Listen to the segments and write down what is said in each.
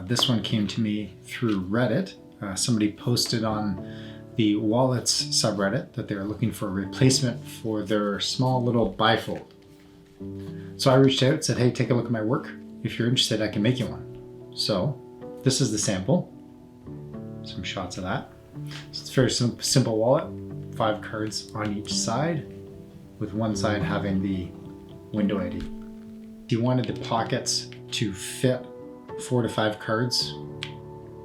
This one came to me through Reddit. Somebody posted on the Wallets subreddit that they were looking for a replacement for their small little bifold. So I reached out and said, hey, take a look at my work. If you're interested, I can make you one. So this is the sample. Some shots of that. So it's a very simple wallet, 5 cards on each side, with one side having the window ID. You wanted the pockets to fit 4 to 5 cards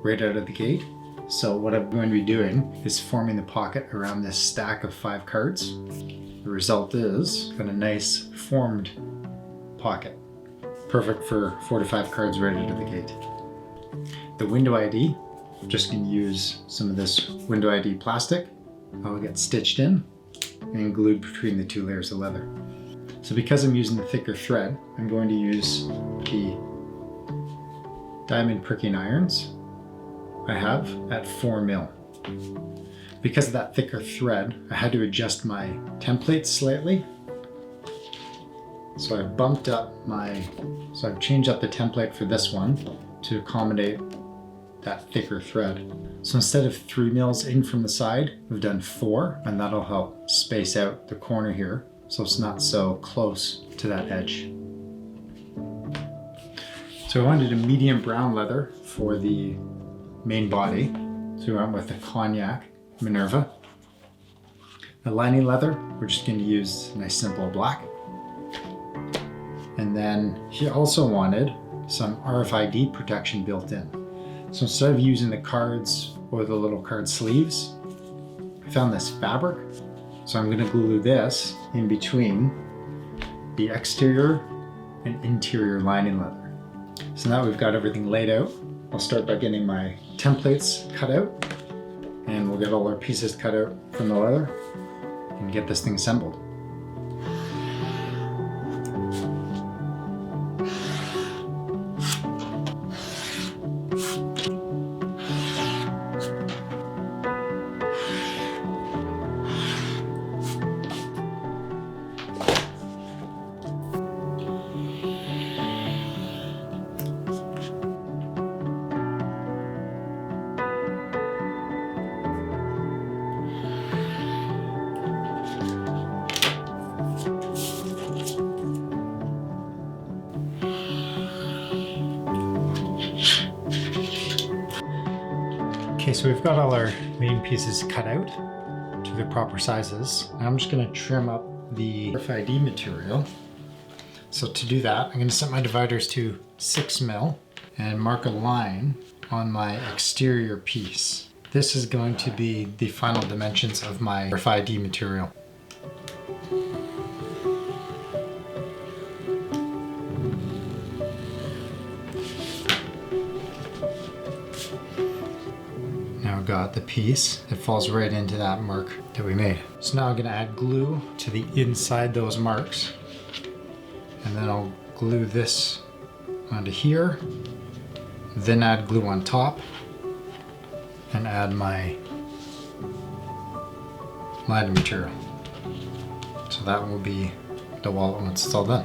right out of the gate. So what I'm going to be doing is forming the pocket around this stack of 5 cards. The result is got a nice formed pocket. Perfect for 4 to 5 cards right out of the gate. The window ID, I'm just going to use some of this window ID plastic. I'll get stitched in and glued between the 2 layers of leather. So because I'm using the thicker thread, I'm going to use the diamond pricking irons I have at 4 mil. Because of that thicker thread, I had to adjust my templates slightly. So I've bumped up so I've changed up the template for this one to accommodate that thicker thread. So instead of 3 mils in from the side, we've done 4, and that'll help space out the corner here so it's not so close to that edge. So I wanted a medium brown leather for the main body, so we went with the Cognac Minvera. The lining leather, we're just going to use a nice simple black. And then he also wanted some RFID protection built in. So instead of using the cards or the little card sleeves, I found this fabric. So I'm going to glue this in between the exterior and interior lining leather. So now we've got everything laid out. I'll start by getting my templates cut out, and we'll get all our pieces cut out from the leather and get this thing assembled. Okay, so we've got all our main pieces cut out to the proper sizes. And I'm just going to trim up the RFID material. So to do that, I'm going to set my dividers to 6 mil and mark a line on my exterior piece. This is going to be the final dimensions of my RFID material. Got the piece that falls right into that mark that we made. So now I'm going to add glue to the inside those marks, and then I'll glue this onto here, then add glue on top and add my lining material. So that will be the wallet once it's all done.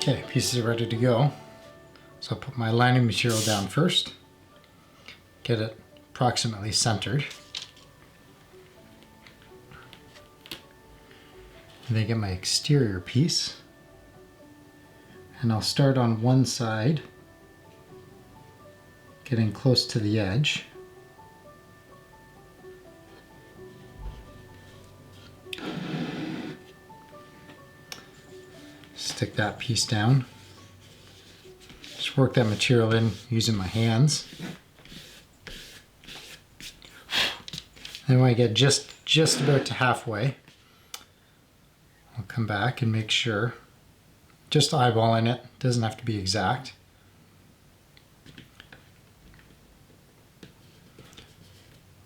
Okay, pieces are ready to go. So I'll put my lining material down first, get it approximately centered. And then get my exterior piece. And I'll start on one side, getting close to the edge. Stick that piece down. Just work that material in using my hands. And when I get just about to halfway, I'll come back and make sure, just eyeballing it, doesn't have to be exact.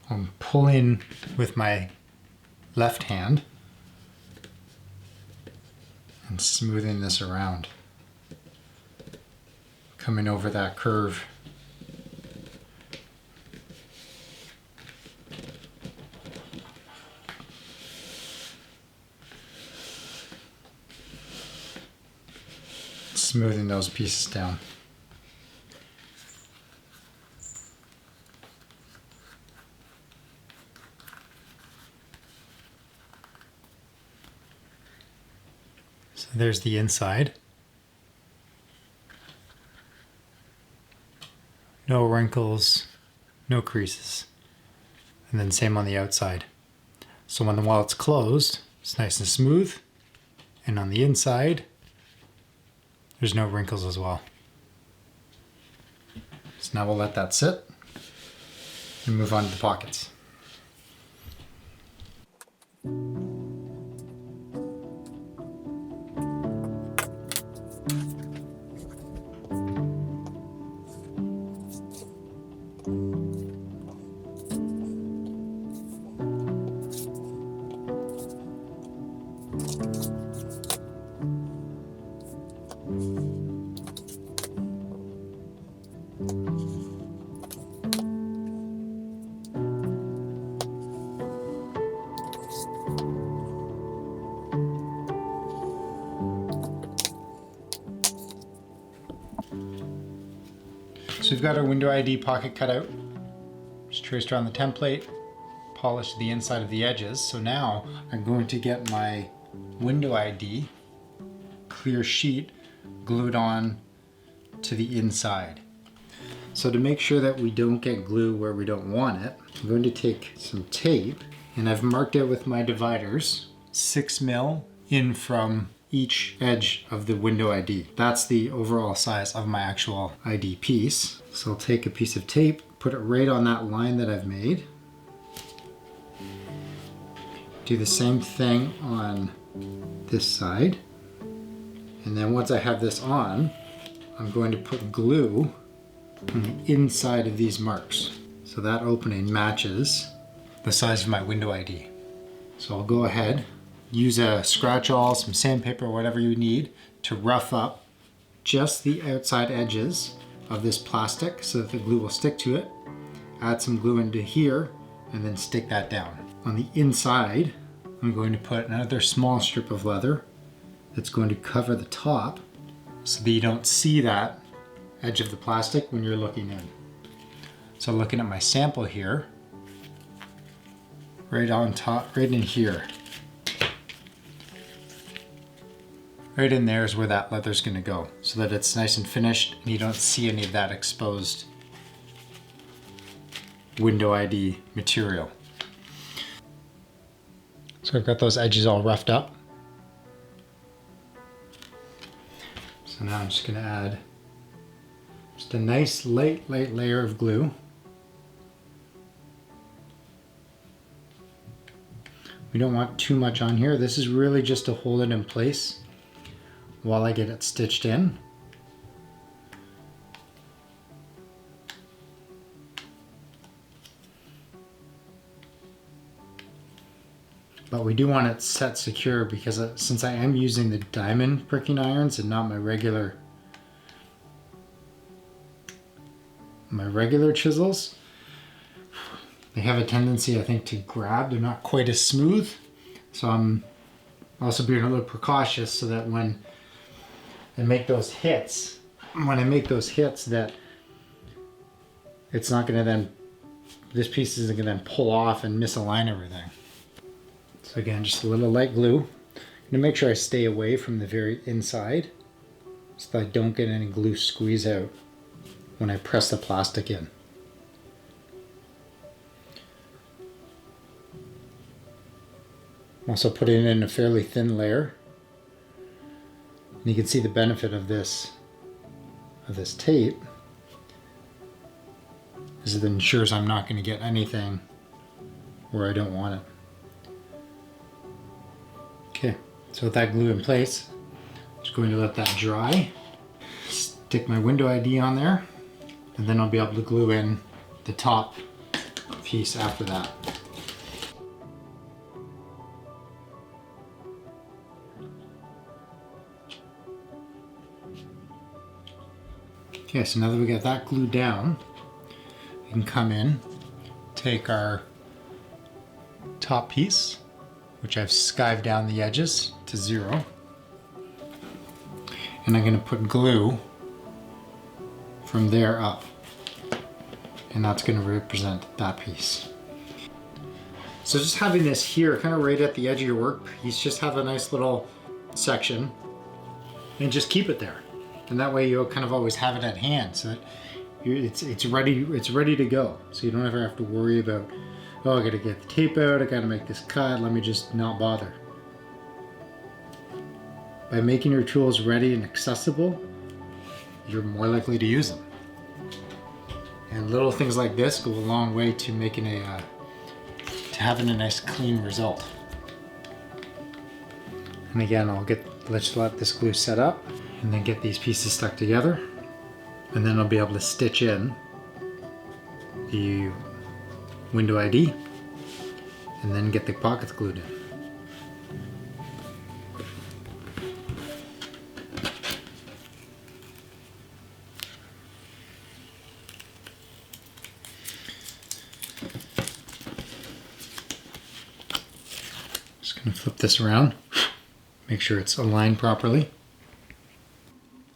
I'm pulling with my left hand and smoothing this around, coming over that curve. Smoothing those pieces down. So there's the inside. No wrinkles, no creases. And then same on the outside. So when the wallet's closed, it's nice and smooth. And on the inside, there's no wrinkles as well. So now we'll let that sit and move on to the pockets. So we've got our window ID pocket cut out. Just traced around the template, polished the inside of the edges. So now I'm going to get my window ID clear sheet glued on to the inside. So to make sure that we don't get glue where we don't want it, I'm going to take some tape, and I've marked out with my dividers 6 mil in from each edge of the window ID. That's the overall size of my actual ID piece. So I'll take a piece of tape, put it right on that line that I've made. Do the same thing on this side. And then once I have this on, I'm going to put glue on the inside of these marks. So that opening matches the size of my window ID. So I'll go ahead, use a scratch-all, some sandpaper, whatever you need to rough up just the outside edges of this plastic so that the glue will stick to it. Add some glue into here and then stick that down. On the inside, I'm going to put another small strip of leather that's going to cover the top so that you don't see that edge of the plastic when you're looking in. So looking at my sample here, right on top, right in here. Right in there is where that leather's gonna go, so that it's nice and finished and you don't see any of that exposed window ID material. So I've got those edges all roughed up. So now I'm just gonna add just a nice light layer of glue. We don't want too much on here. This is really just to hold it in place while I get it stitched in. But we do want it set secure because since I am using the diamond pricking irons and not my regular chisels, they have a tendency, I think, to grab. They're not quite as smooth. So I'm also being a little precautious so that when I make those hits, that it's not gonna then, this piece isn't gonna then pull off and misalign everything. So again, just a little light glue. I'm gonna make sure I stay away from the very inside so that I don't get any glue squeeze out when I press the plastic in. I'm also putting it in a fairly thin layer. And you can see the benefit of this tape is it ensures I'm not going to get anything where I don't want it. Okay, so with that glue in place, I'm just going to let that dry. Stick my window ID on there, and then I'll be able to glue in the top piece after that. Okay, so now that we got that glued down, we can come in, take our top piece, which I've skived down the edges to 0, and I'm going to put glue from there up, and that's going to represent that piece. So just having this here, kind of right at the edge of your workpiece, just have a nice little section, and just keep it there. And that way you'll kind of always have it at hand, so that it's ready to go. So you don't ever have to worry about, oh, I gotta get the tape out, I gotta make this cut, let me just not bother. By making your tools ready and accessible, you're more likely to use them. And little things like this go a long way to making to having a nice clean result. And again, let's let this glue set up, and then get these pieces stuck together, and then I'll be able to stitch in the window ID and then get the pockets glued in. Just going to flip this around, make sure it's aligned properly.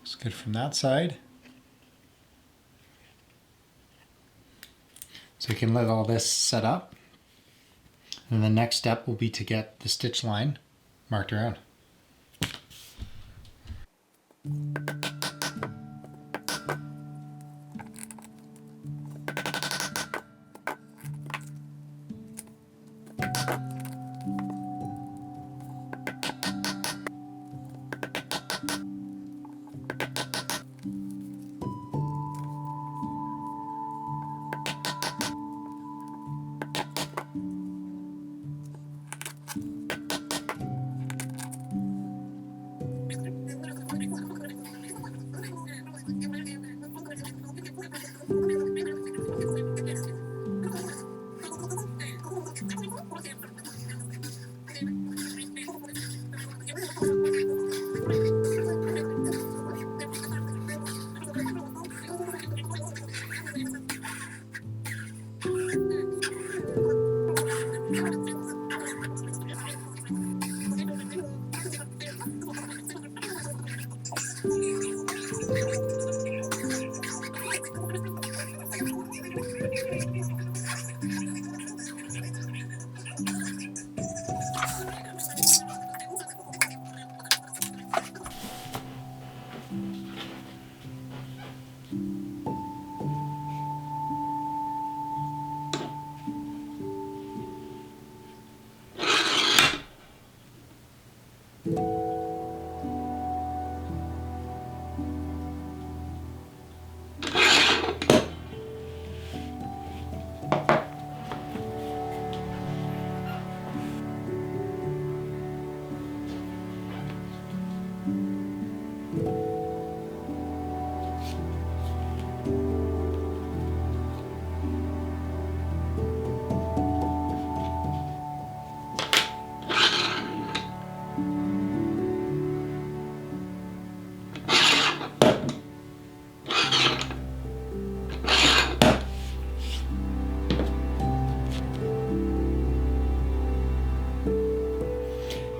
It's good from that side. So you can let all this set up. And the next step will be to get the stitch line marked around.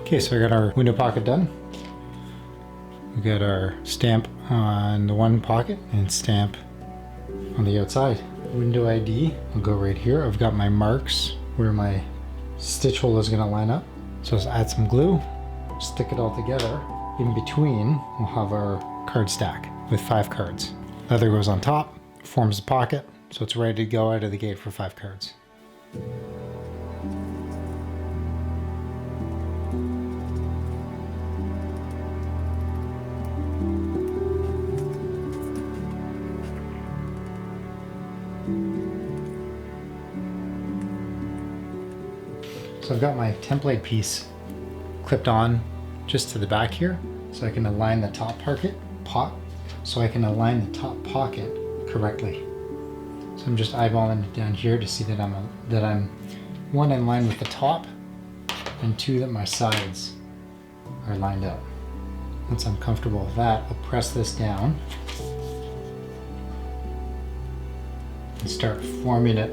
Okay, so we got our window pocket done. We got our stamp on the one pocket and stamp on the outside. Window ID, I'll go right here. I've got my marks where my stitch hole is going to line up. So let's add some glue. stick it all together. In between, we'll have our card stack with 5 cards. Leather goes on top, forms a pocket, so it's ready to go out of the gate for 5 cards. So I've got my template piece clipped on just to the back here, so I can align the top pocket correctly. So I'm just eyeballing it down here to see that I'm 1 in line with the top, and 2 that my sides are lined up. Once I'm comfortable with that, I'll press this down and start forming it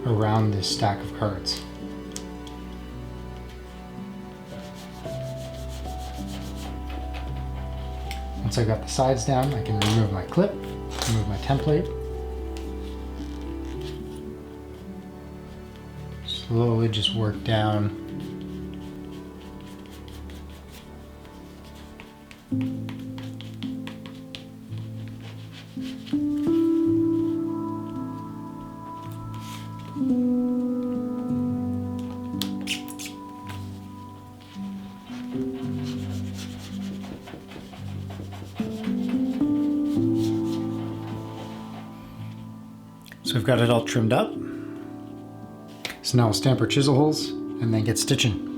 around this stack of cards. Once I've got the sides down, I can remove my clip, remove my template. Slowly just work down. So I've got it all trimmed up. So now we'll stamp our chisel holes and then get stitching.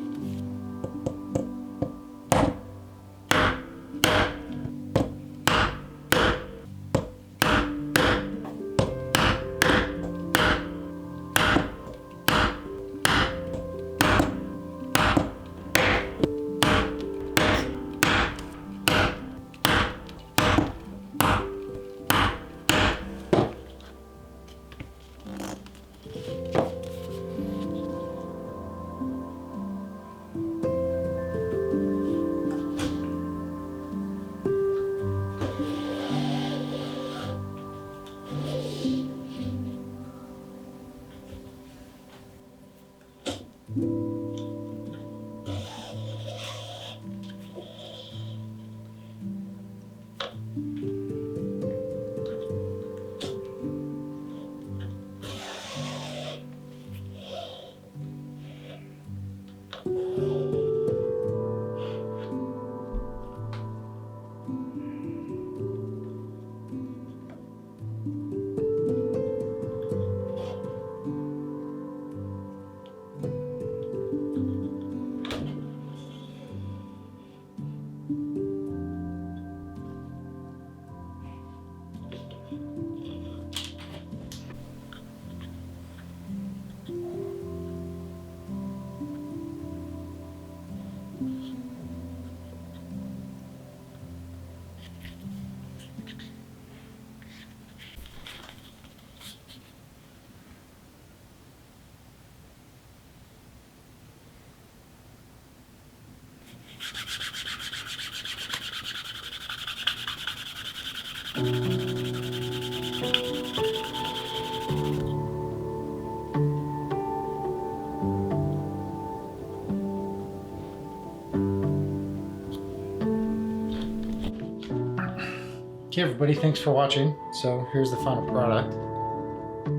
Okay everybody, thanks for watching. So here's the final product.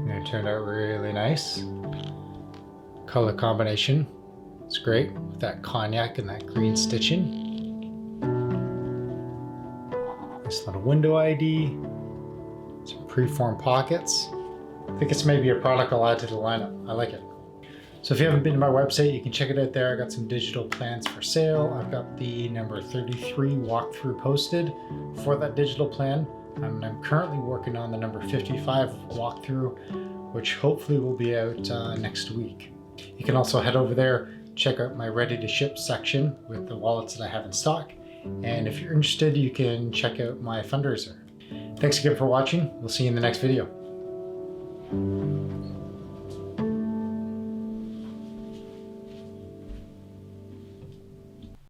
It turned out really nice. Color combination, it's great with that cognac and that green stitching. Nice little window ID, some pre-formed pockets. I think it's maybe a product I'll add to the lineup. I like it. So if you haven't been to my website, you can check it out there. I got some digital plans for sale. I've got the number 33 walkthrough posted for that digital plan. I'm currently working on the number 55 walkthrough, which hopefully will be out next week. You can also head over there, check out my ready to ship section with the wallets that I have in stock. And if you're interested, you can check out my fundraiser. Thanks again for watching. We'll see you in the next video.